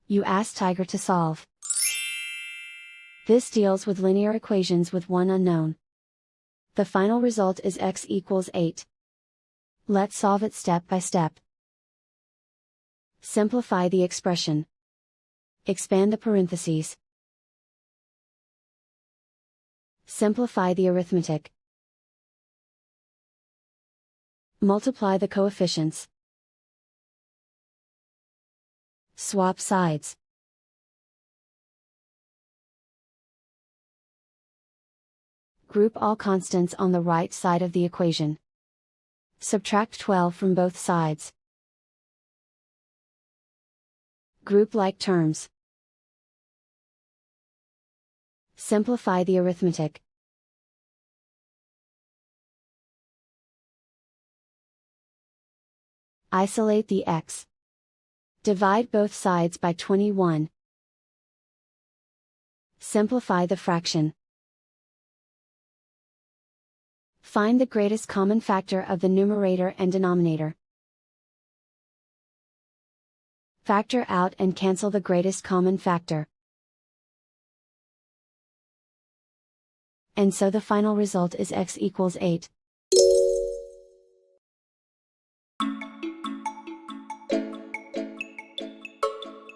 You ask Tiger to solve. This deals with linear equations with one unknown. The final result is x equals 8. Let's solve it step by step. Simplify the expression. Expand the parentheses. Simplify the arithmetic. Multiply the coefficients. Swap sides. Group all constants on the right side of the equation. Subtract 12 from both sides. Group like terms. Simplify the arithmetic. Isolate the x. Divide both sides by 21. Simplify the fraction. Find the greatest common factor of the numerator and denominator. Factor out and cancel the greatest common factor. And so the final result is x equals 8.